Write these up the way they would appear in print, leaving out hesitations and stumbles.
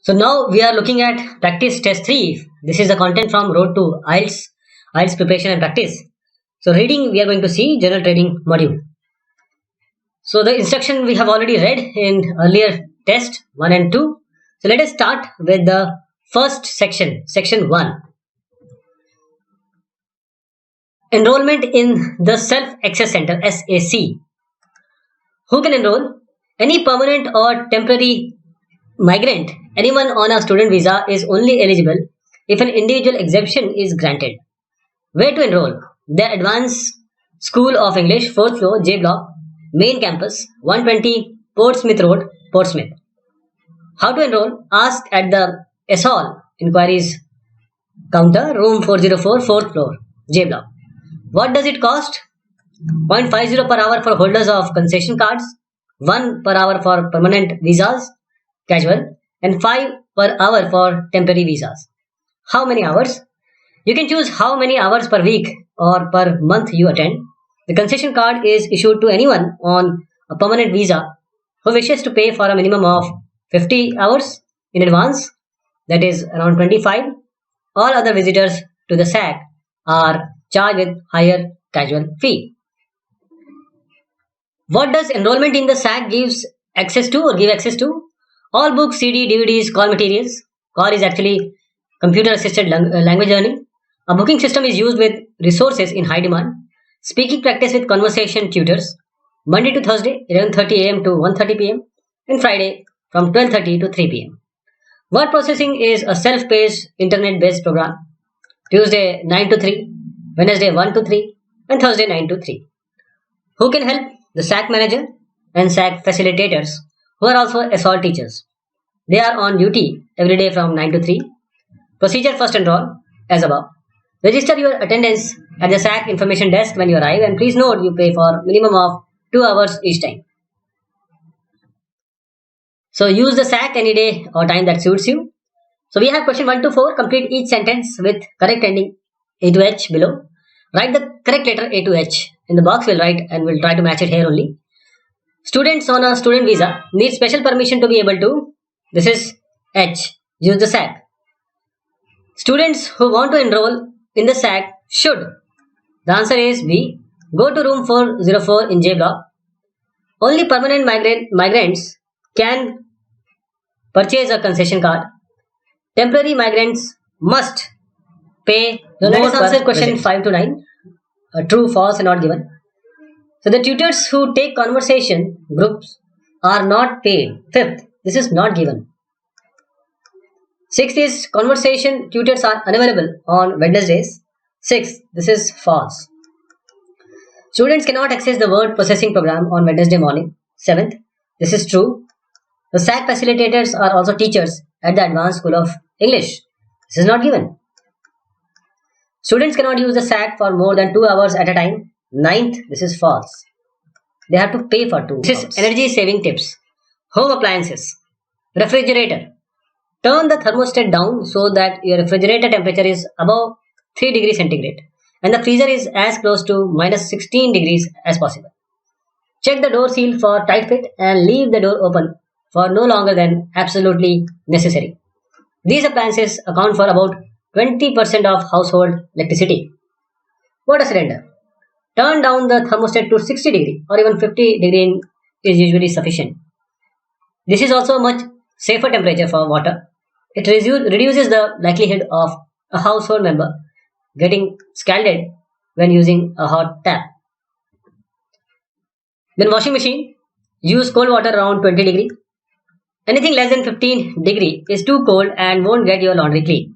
So now we are looking at practice test 3. This is the content from Road to IELTS preparation and practice. So reading, we are going to see general trading module. So the instruction we have already read in earlier test 1 and 2. So let us start with the first section 1. Enrollment in the Self-Access Center SAC. Who can enroll? Any permanent or temporary migrant, anyone on a student visa is only eligible if an individual exemption is granted. Where to enroll? The Advanced School of English, 4th floor, J Block, Main Campus, 120 Portsmouth Road, Portsmouth. How to enroll? Ask at the S Hall Inquiries Counter, room 404, 4th floor, J Block. What does it cost? 0.50 per hour for holders of concession cards, 1 per hour for permanent visas, casual, and 5 per hour for temporary visas. How many hours? You can choose how many hours per week or per month you attend. The concession card is issued to anyone on a permanent visa who wishes to pay for a minimum of 50 hours in advance, that is around 25. All other visitors to the SAC are charged with higher casual fee. What does enrollment in the SAC gives access to or give access to? All books, CD, DVDs, call materials. Call is actually computer assisted language learning. A booking system is used with resources in high demand. Speaking practice with conversation tutors. Monday to Thursday, 11:30 a.m. to 1:30 p.m. and Friday from 12:30 to 3 p.m. Word processing is a self-paced internet-based program. Tuesday 9 to 3, Wednesday 1 to 3, and Thursday 9 to 3. Who can help? The SAC manager and SAC facilitators, who are also SOL teachers. They are on duty every day from 9 to 3. Procedure: first enroll as above. Register your attendance at the SAC information desk when you arrive, and please note you pay for minimum of 2 hours each time. So use the SAC any day or time that suits you. So we have question 1 to 4. Complete each sentence with correct ending A to H below. Write the correct letter A to H. In the box we'll write and we'll try to match it here only. Students on a student visa need special permission to be able to. This is H. Use the SAC. Students who want to enroll in the SAC should. The answer is B. Go to room 404 in J Block. Only permanent migrants can purchase a concession card. Temporary migrants must pay. Now let us answer question 5 to 9. True, false, and not given. So the tutors who take conversation groups are not paid. 5th, this is not given. 6th is conversation tutors are unavailable on Wednesdays. 6th, this is false. Students cannot access the word processing program on Wednesday morning. 7th, this is true. The SAC facilitators are also teachers at the Advanced School of English. This is not given. Students cannot use the SAC for more than 2 hours at a time. 9th, this is false. They have to pay for 2 hours. This is energy saving tips. Home appliances. Refrigerator. Turn the thermostat down so that your refrigerator temperature is above 3 degrees centigrade and the freezer is as close to minus 16 degrees as possible. Check the door seal for tight fit and leave the door open for no longer than absolutely necessary. These appliances account for about 20% of household electricity. Water cylinder. Turn down the thermostat to 60 degree or even 50 degree is usually sufficient. This is also a much safer temperature for water. It reduces the likelihood of a household member getting scalded when using a hot tap. Then washing machine. Use cold water around 20 degree. Anything less than 15 degree is too cold and won't get your laundry clean.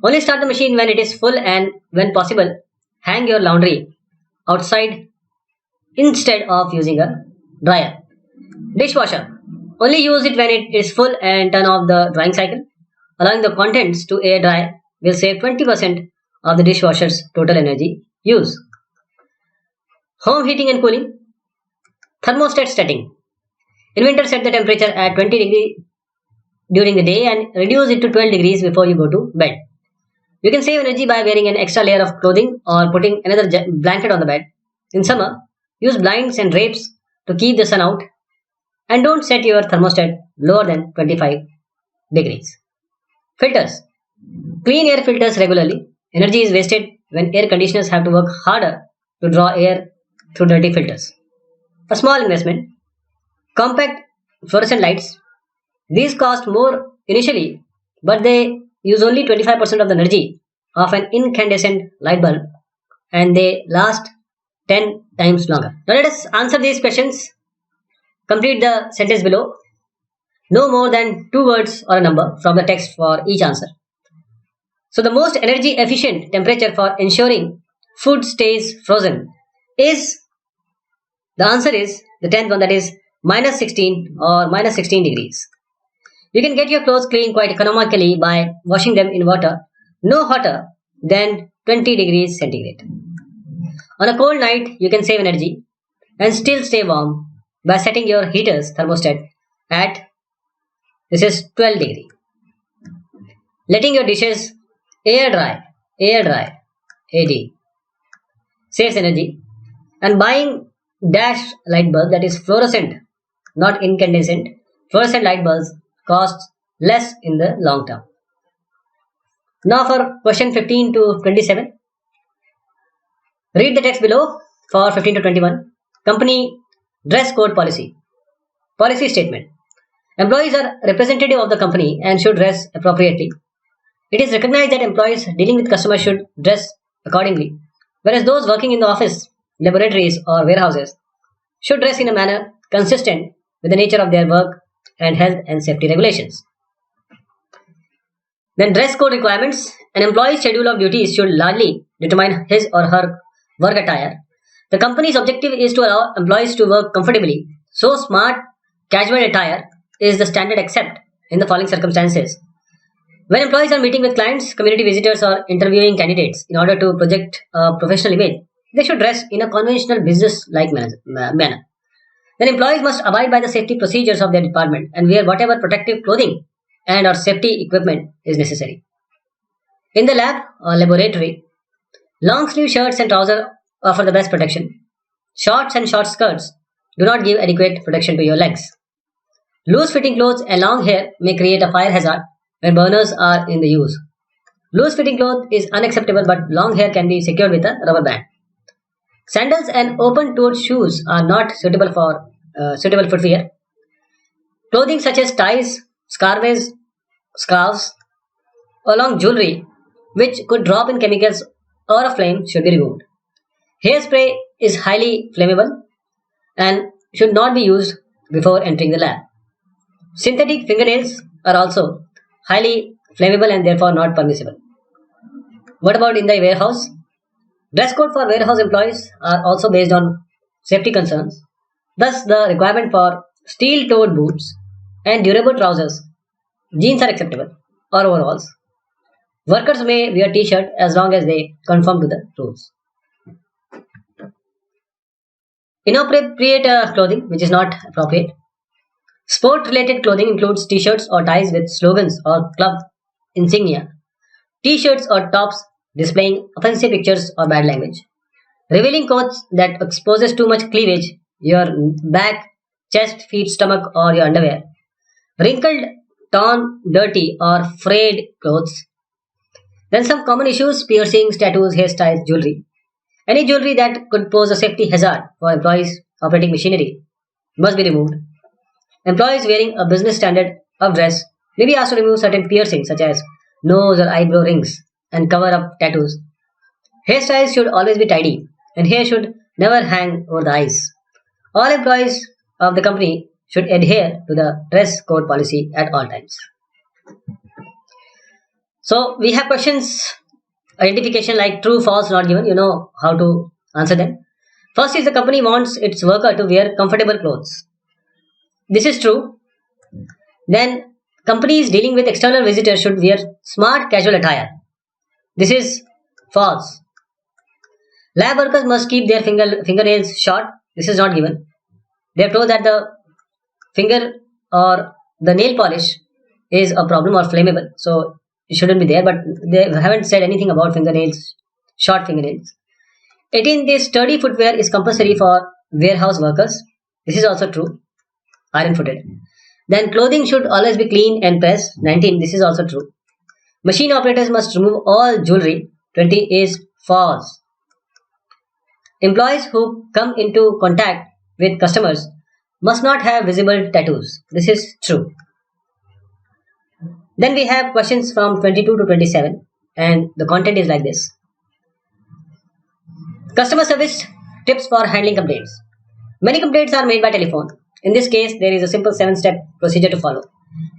Only start the machine when it is full and when possible, hang your laundry outside instead of using a dryer. Dishwasher. Only use it when it is full and turn off the drying cycle. Allowing the contents to air dry will save 20% of the dishwasher's total energy use. Home heating and cooling. Thermostat setting. In winter, set the temperature at 20 degree during the day and reduce it to 12 degrees before you go to bed. You can save energy by wearing an extra layer of clothing or putting another blanket on the bed. In summer, use blinds and drapes to keep the sun out, and don't set your thermostat lower than 25 degrees. Filters. Clean air filters regularly. Energy is wasted when air conditioners have to work harder to draw air through dirty filters. A small investment. Compact fluorescent lights. These cost more initially, but they use only 25% of the energy of an incandescent light bulb and they last 10 times longer. Now let us answer these questions. Complete the sentence below. No more than two words or a number from the text for each answer. So the most energy efficient temperature for ensuring food stays frozen is, the answer is the 10th one, that is minus 16 or minus 16 degrees. You can get your clothes clean quite economically by washing them in water no hotter than 20 degrees centigrade. On a cold night, you can save energy and still stay warm by setting your heater's thermostat at, this is 12 degree. Letting your dishes air dry, AD, saves energy. And buying dash light bulb, that is fluorescent, not incandescent, fluorescent light bulbs costs less in the long term. Now for question 15 to 27. Read the text below for 15 to 21. Company dress code policy. Policy statement. Employees are representative of the company and should dress appropriately. It is recognized that employees dealing with customers should dress accordingly, whereas those working in the office, laboratories, or warehouses should dress in a manner consistent with the nature of their work and health and safety regulations. Then, dress code requirements. An employee's schedule of duties should largely determine his or her work attire. The company's objective is to allow employees to work comfortably, so smart casual attire is the standard except in the following circumstances. When employees are meeting with clients, community visitors, or interviewing candidates in order to project a professional image, they should dress in a conventional business like manner. Then employees must abide by the safety procedures of their department and wear whatever protective clothing and or safety equipment is necessary. In the lab or laboratory, long sleeve shirts and trousers offer the best protection. Shorts and short skirts do not give adequate protection to your legs. Loose fitting clothes and long hair may create a fire hazard when burners are in the use. Loose fitting cloth is unacceptable, but long hair can be secured with a rubber band. Sandals and open-toed shoes are not suitable for suitable footwear. Clothing such as ties, scarves, or long jewelry, which could drop in chemicals or a flame, should be removed. Hairspray is highly flammable and should not be used before entering the lab. Synthetic fingernails are also highly flammable and therefore not permissible. What about in the warehouse? Dress code for warehouse employees are also based on safety concerns. Thus, the requirement for steel-toed boots and durable trousers, jeans are acceptable, or overalls. Workers may wear t-shirt as long as they conform to the rules. Inappropriate clothing, which is not appropriate. Sport-related clothing includes t-shirts or ties with slogans or club insignia, t-shirts or tops displaying offensive pictures or bad language, revealing clothes that exposes too much cleavage, your back, chest, feet, stomach, or your underwear, wrinkled, torn, dirty, or frayed clothes. Then some common issues: piercings, tattoos, hairstyles, jewelry. Any jewelry that could pose a safety hazard for employees operating machinery must be removed. Employees wearing a business standard of dress may be asked to remove certain piercings such as nose or eyebrow rings and cover up tattoos. Hairstyles should always be tidy and hair should never hang over the eyes. All employees of the company should adhere to the dress code policy at all times. So we have questions identification like true, false, not given. You know how to answer them. First is the company wants its worker to wear comfortable clothes. This is true. Then companies dealing with external visitors should wear smart casual attire. This is false. Lab workers must keep their fingernails short. This is not given. They are told that the finger or the nail polish is a problem or flammable, so it shouldn't be there. But they haven't said anything about fingernails, short fingernails. 18. This sturdy footwear is compulsory for warehouse workers. This is also true. Iron footed. Then clothing should always be clean and pressed. 19. This is also true. Machine operators must remove all jewelry. 20 is false. Employees who come into contact with customers must not have visible tattoos. This is true. Then we have questions from 22 to 27, and the content is like this. Customer service tips for handling complaints. Many complaints are made by telephone. In this case, there is a simple 7-step procedure to follow.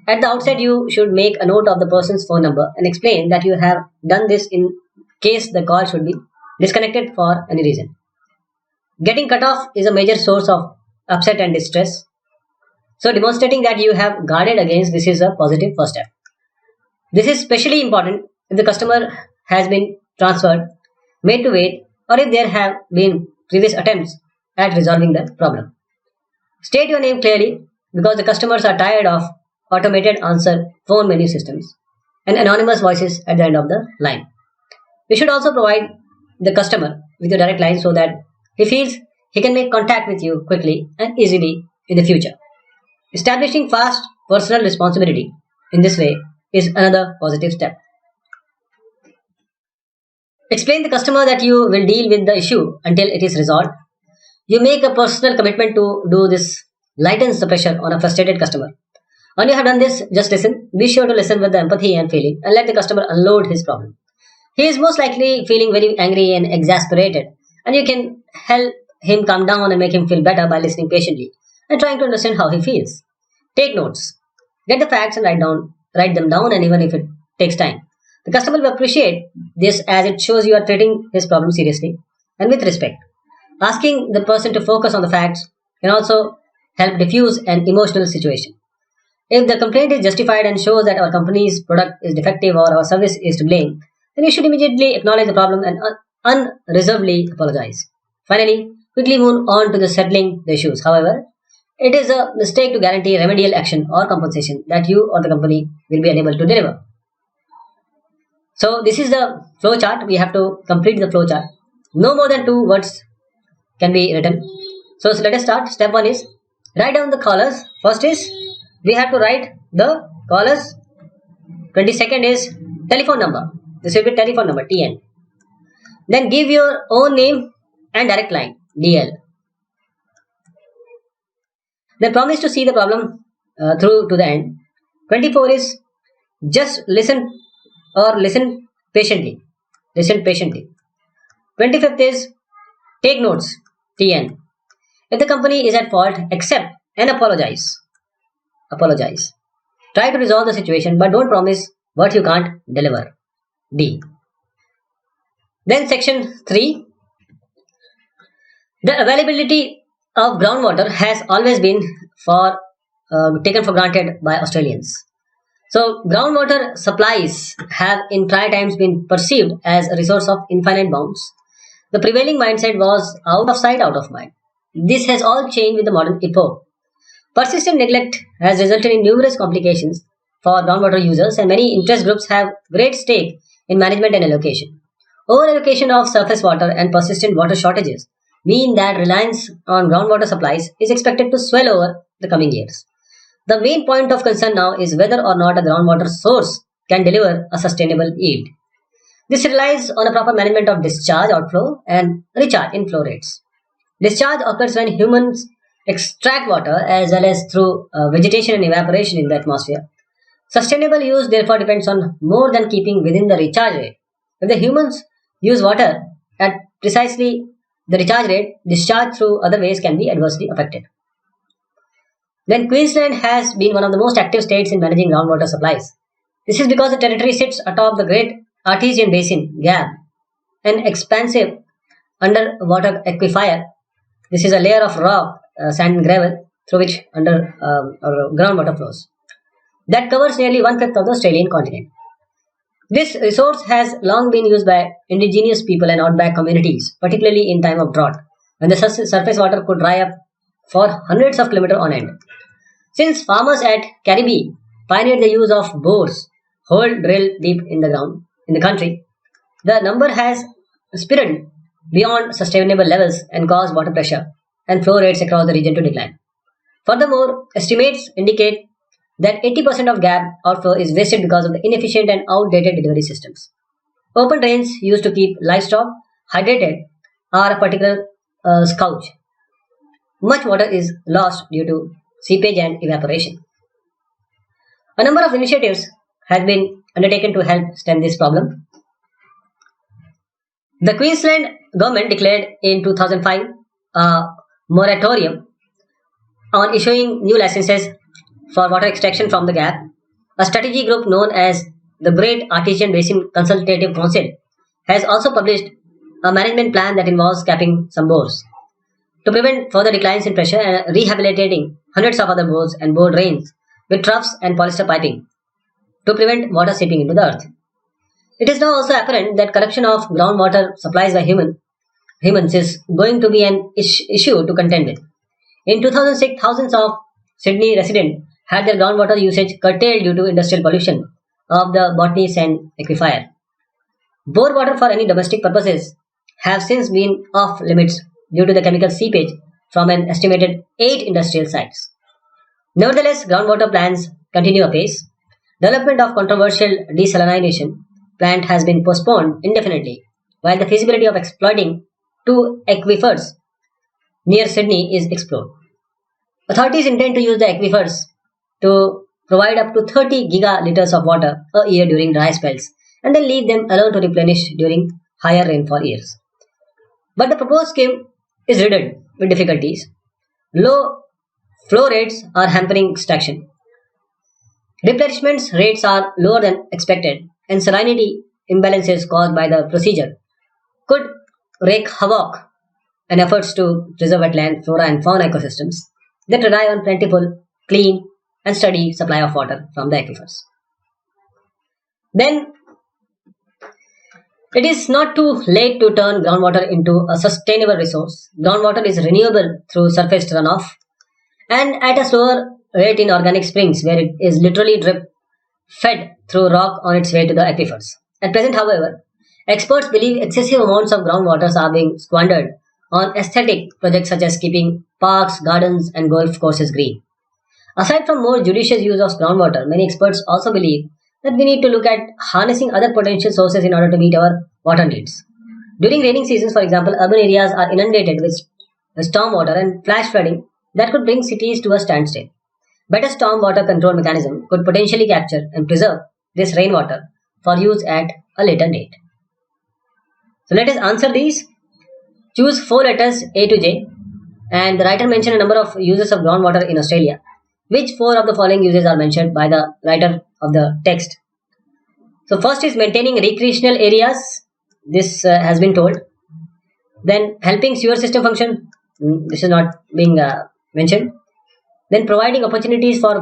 At the outset, you should make a note of the person's phone number and explain that you have done this in case the call should be disconnected for any reason. Getting cut off is a major source of upset and distress. So, demonstrating that you have guarded against this is a positive first step. This is especially important if the customer has been transferred, made to wait, or if there have been previous attempts at resolving the problem. State your name clearly because the customers are tired of automated answer phone menu systems and anonymous voices at the end of the line. You should also provide the customer with your direct line so that he feels he can make contact with you quickly and easily in the future. Establishing fast personal responsibility in this way is another positive step. Explain the customer that you will deal with the issue until it is resolved. You make a personal commitment to do this, lightens the pressure on a frustrated customer. When you have done this, just listen. Be sure to listen with the empathy and feeling and let the customer unload his problem. He is most likely feeling very angry and exasperated, and you can help him calm down and make him feel better by listening patiently and trying to understand how he feels. Take notes. Get the facts and write them down, and even if it takes time. The customer will appreciate this as it shows you are treating his problem seriously and with respect. Asking the person to focus on the facts can also help diffuse an emotional situation. If the complaint is justified and shows that our company's product is defective or our service is to blame, then you should immediately acknowledge the problem and unreservedly apologize. Finally, quickly move on to the settling the issues. However, it is a mistake to guarantee remedial action or compensation that you or the company will be unable to deliver. So this is the flow chart. We have to complete the flow chart. No more than 2 words can be written. So let us start. Step 1 is write down the callers. First is we have to write the callers. 22nd is telephone number. This will be telephone number TN. Then give your own name and direct line DL. Then promise to see the problem through to the end. 24 is just listen or listen patiently. Listen patiently. 25th is take notes TN. If the company is at fault, accept and apologize. Apologize. Try to resolve the situation, but don't promise what you can't deliver. D. Then section 3. The availability of groundwater has always been taken for granted by Australians. So groundwater supplies have in prior times been perceived as a resource of infinite bounds. The prevailing mindset was out of sight, out of mind. This has all changed with the modern epoch. Persistent neglect has resulted in numerous complications for groundwater users, and many interest groups have great stake in management and allocation. Over-allocation of surface water and persistent water shortages mean that reliance on groundwater supplies is expected to swell over the coming years. The main point of concern now is whether or not a groundwater source can deliver a sustainable yield. This relies on a proper management of discharge outflow and recharge inflow rates. Discharge occurs when humans extract water as well as through vegetation and evaporation in the atmosphere. Sustainable use therefore depends on more than keeping within the recharge rate. If the humans use water at precisely the recharge rate, discharge through other ways can be adversely affected. Then Queensland has been one of the most active states in managing groundwater supplies. This is because the territory sits atop the Great Artesian Basin Gap, an expansive underwater aquifer. This is a layer of rock, sand and gravel through which groundwater flows. That covers nearly 1/5 of the Australian continent. This resource has long been used by indigenous people and outback communities, particularly in time of drought, when the surface water could dry up for hundreds of kilometers on end. Since farmers at Caribbee pioneered the use of bores, hole drill deep in the ground in the country, the number has spiraled beyond sustainable levels and caused water pressure and flow rates across the region to decline. Furthermore, estimates indicate that 80% of gap outflow is wasted because of the inefficient and outdated delivery systems. Open drains used to keep livestock hydrated are a particular scourge. Much water is lost due to seepage and evaporation. A number of initiatives have been undertaken to help stem this problem. The Queensland government declared in 2005 a moratorium on issuing new licenses for water extraction from the gap. A strategy group known as the Great Artesian Basin Consultative Council has also published a management plan that involves capping some bores to prevent further declines in pressure and rehabilitating hundreds of other bores and bore drains with troughs and polyester piping to prevent water seeping into the earth. It is now also apparent that corruption of groundwater supplies by humans is going to be an issue to contend with. In 2006, thousands of Sydney residents had their groundwater usage curtailed due to industrial pollution of the Botany Sand aquifer. Bore water for any domestic purposes have since been off limits due to the chemical seepage from an estimated 8 industrial sites. Nevertheless, groundwater plans continue apace. Development of controversial desalination plant has been postponed indefinitely, while the feasibility of exploiting two aquifers near Sydney is explored. Authorities intend to use the aquifers to provide up to 30 gigaliters of water a year during dry spells and then leave them alone to replenish during higher rainfall years. But the proposed scheme is riddled with difficulties. Low flow rates are hampering extraction. Replenishment rates are lower than expected, and salinity imbalances caused by the procedure could wreak havoc in efforts to preserve wetland, flora, and fauna ecosystems that rely on plentiful, clean, and steady supply of water from the aquifers. Then, it is not too late to turn groundwater into a sustainable resource. Groundwater is renewable through surface runoff and at a slower rate in organic springs where it is literally drip fed through rock on its way to the aquifers. At present, however, experts believe excessive amounts of groundwater are being squandered on aesthetic projects such as keeping parks, gardens, and golf courses green. Aside from more judicious use of groundwater, many experts also believe that we need to look at harnessing other potential sources in order to meet our water needs. During raining seasons, for example, urban areas are inundated with storm water and flash flooding that could bring cities to a standstill. Better storm water control mechanism could potentially capture and preserve this rainwater for use at a later date. So let us answer these. Choose 4 letters A to J, and the writer mentioned a number of uses of groundwater in Australia. Which 4 of the following uses are mentioned by the writer of the text? So first is maintaining recreational areas. This has been told. Then helping sewer system function. This is not being mentioned. Then providing opportunities for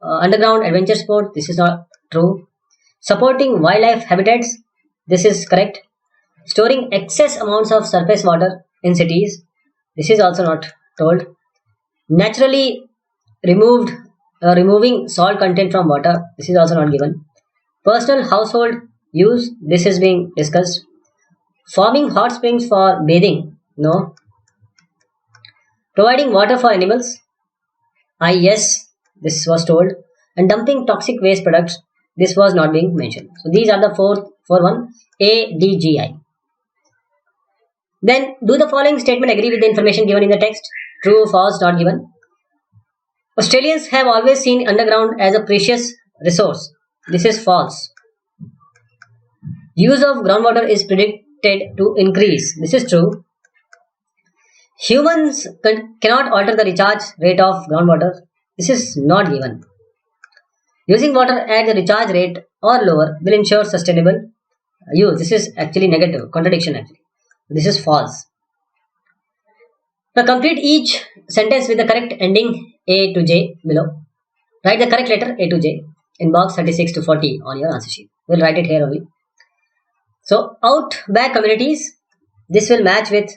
underground adventure sport. This is not true. Supporting wildlife habitats. This is correct. Storing excess amounts of surface water in cities. This is also not told. Naturally removing salt content from water. This is also not given. Personal household use. This is being discussed. Forming hot springs for bathing. No. Providing water for animals. Yes, this was told. And dumping toxic waste products. This was not being mentioned. So these are the four one A, D, G, I. Then do the following statement agree with the information given in the text? True, false, not given. Australians have always seen underground as a precious resource. This is false. Use of groundwater is predicted to increase. This is true. Humans cannot alter the recharge rate of groundwater. This is not given. Using water at the recharge rate or lower will ensure sustainable use. This is actually negative, contradiction actually. This is false. Now complete each sentence with the correct ending A to J below. Write the correct letter A to J in box 36 to 40 on your answer sheet. We'll write it here only. So outback communities, this will match with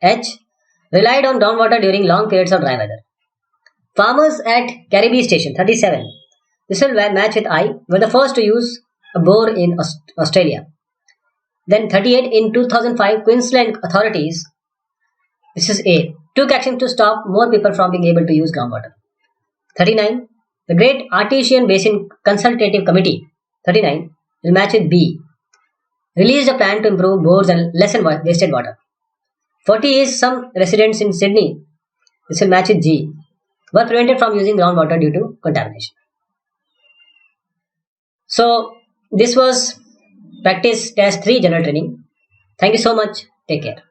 H, relied on groundwater during long periods of dry weather. Farmers at Caribou Station 37, this will match with I, were the first to use a bore in Australia. Then 38, in 2005, Queensland authorities, this is A, took action to stop more people from being able to use groundwater. 39, The Great Artesian Basin Consultative Committee, 39, will match with B. Released a plan to improve bores and lessen wasted water. 40 is some residents in Sydney. This will match with G. Were prevented from using groundwater due to contamination. So, this was practice test 3 general training. Thank you so much. Take care.